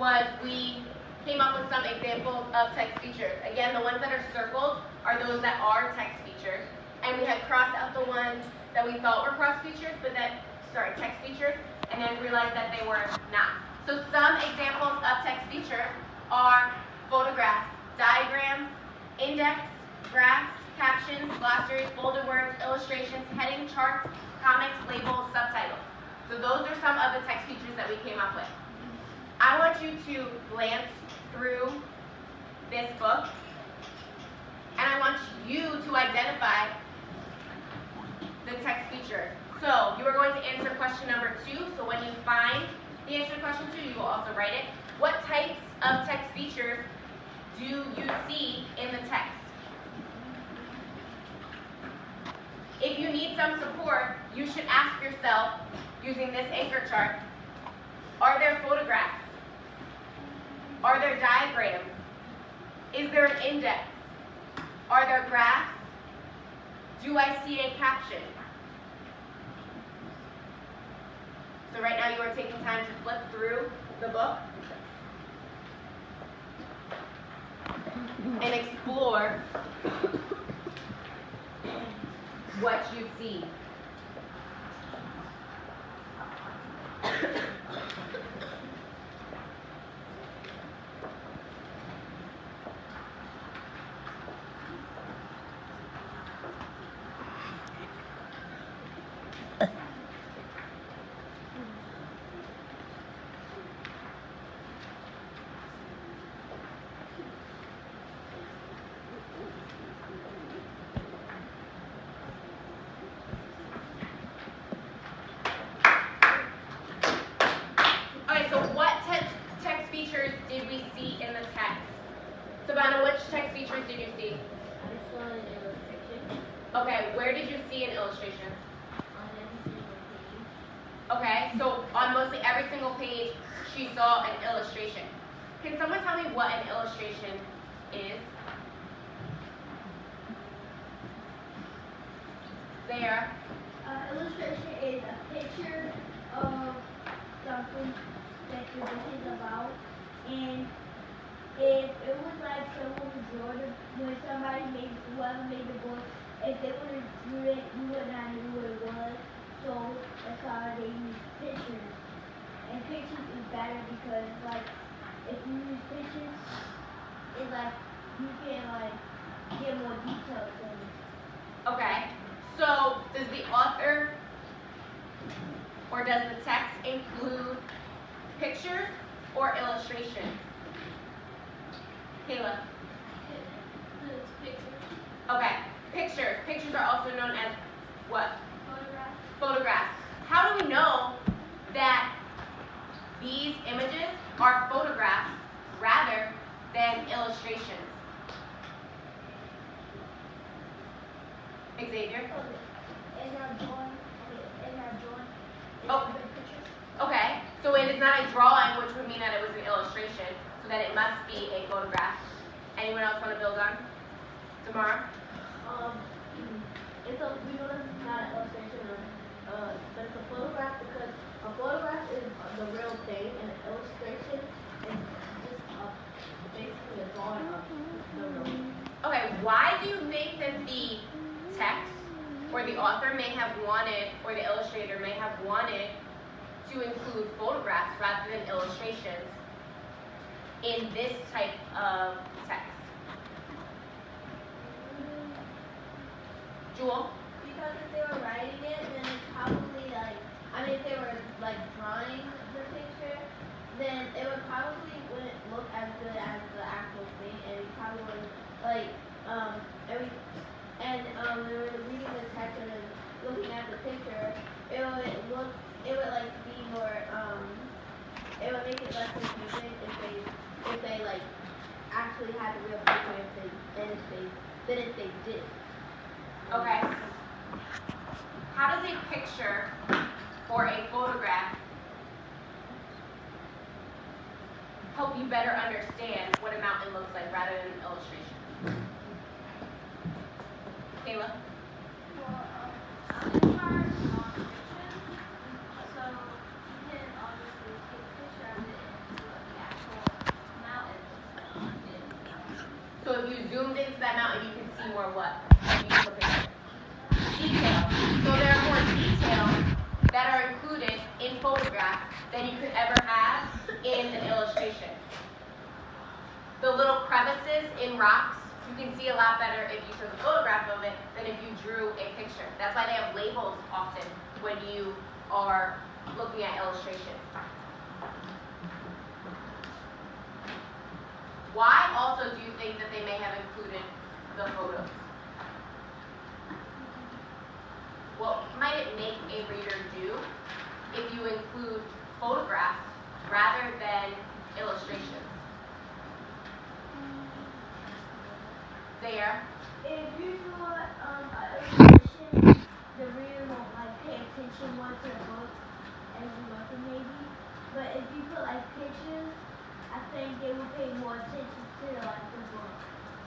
was we came up with some examples of text features. Again, the ones that are circled are those that are text features. And we had crossed out the ones that we thought were text features, and then realized that they were not. So some examples of text features are photographs, diagrams, index, graphs, captions, glossaries, bolded words, illustrations, heading charts, comics, labels, subtitles. So those are some of the text features that we came up with. I want you to glance through this book, and I want you to identify the text features. So you are going to answer question number 2. So when you find the answer to question 2, you will also write it. What types of text features do you see in the text? If you need some support, you should ask yourself, using this anchor chart, are there photographs? Are there diagrams? Is there an index? Are there graphs? Do I see a caption? So right now you are taking time to flip through the book and explore what you see. Did we see in the text? Savannah, which text features did you see? I saw an illustration. Okay, where did you see an illustration? On every single page. Okay, so on mostly every single page, she saw an illustration. Can someone tell me what an illustration is? There. Illustration is a picture of something that the book is about, and if it was like someone who drew it, when somebody made, whoever made the book, if they would have drew it, you would not know what it was. So that's how they use pictures. And pictures is better because like if you use pictures, it's like you can like get more details in it. Okay, so does the author or does the text include pictures or illustrations? Kayla? It's pictures. Okay, pictures. Pictures are also known as what? Photographs. Photographs. How do we know that these images are photographs rather than illustrations? Xavier? In our drawing. Oh. Okay, so it is not a drawing, which would mean that it was an illustration, so that it must be a photograph. Anyone else want to build on? Tamara? We know that it's not an illustration, but it's a photograph because a photograph is the real thing, and an illustration is just basically a drawing of the real thing. Okay, why do you think that the text, or the author may have wanted, or the illustrator may have wanted to include photographs rather than illustrations in this type of text? Jewel? Because if they were writing it, then it's probably like, if they were like drawing the picture, then it would probably wouldn't look as good as the actual thing, and it probably wouldn't when we were reading the text and then looking at the picture, it would like be more it would make it less confusing if they like actually had the real picture than if they did. Okay. How does a picture or a photograph help you better understand what a mountain looks like rather than an illustration? Kayla? Well, I'm hard on fiction, so you can obviously take a picture of it and see what the actual than you could ever have in an illustration. The little crevices in rocks, you can see a lot better if you took a photograph of it than if you drew a picture. That's why they have labels often when you are looking at illustrations. Why also do you think that they may have included the photos? What might it make a reader do if you include photographs rather than illustrations? There. If you do an illustration, the reader won't like pay attention more to the book as you look at maybe. But if you put like pictures, I think they will pay more attention to like the book.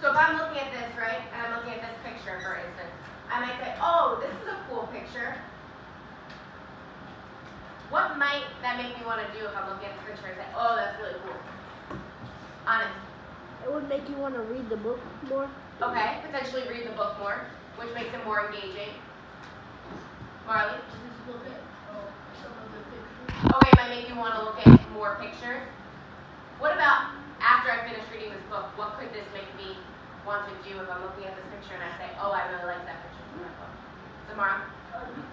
So if I'm looking at this, right, and I'm looking at this picture, for instance, I might say, oh, this is a cool picture. What might that make me want to do if I'm looking at the picture and say, oh, that's really cool? Honest. It would make you want to read the book more. Okay, potentially read the book more, which makes it more engaging. Marley? Just look at some of the pictures. Okay, it might make you want to look at more pictures. What about after I finish reading this book, what could this make me want to do if I'm looking at this picture and I say, oh, I really like that picture from that book? Tomorrow?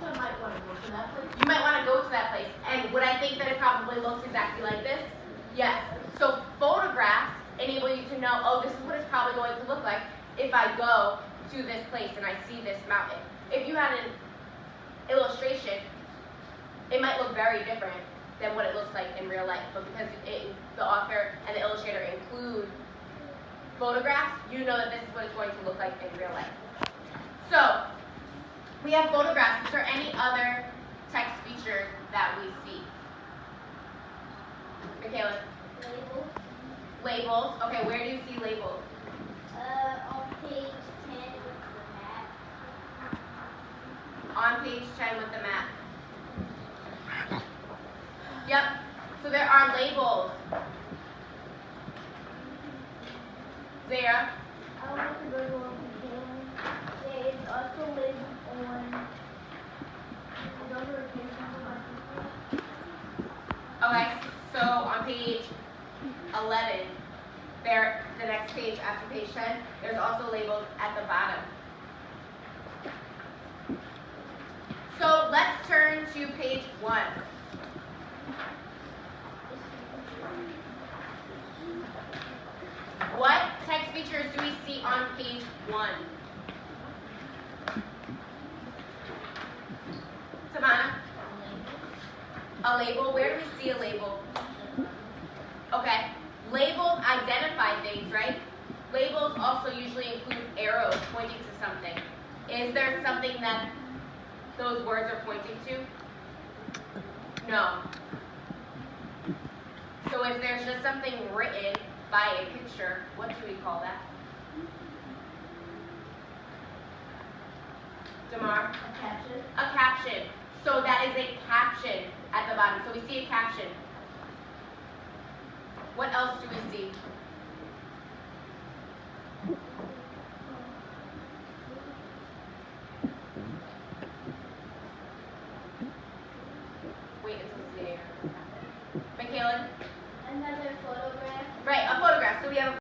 You might want to go to that place. You might want to go to that place. And would I think that it probably looks exactly like this? Yes. So photographs enable you to know, oh, this is what it's probably going to look like if I go to this place and I see this mountain. If you had an illustration, it might look very different than what it looks like in real life. But because the author and the illustrator include photographs, you know that this is what it's going to look like in real life. So, we have photographs. Is there any other text features that we see? Michaela? Labels. Labels. Okay, where do you see labels? On page 10 with the map. On page 10 with the map. Yep. So there are labels. Zara? I want to go to one page. There is also labeled on. I don't know if there's something like Okay, so on page 11, there, the next page after page 10, there's also labels at the bottom. So let's turn to page 1. What text features do we see on page 1? Savannah? A label? Where do we see a label? Okay. Labels identify things, right? Labels also usually include arrows pointing to something. Is there something that those words are pointing to? No. So if there's just something written by a picture, what do we call that? Damar? a caption. A caption. So that is a caption at the bottom. So we see a caption. What else do we see? Wait until Zayar. Michaela?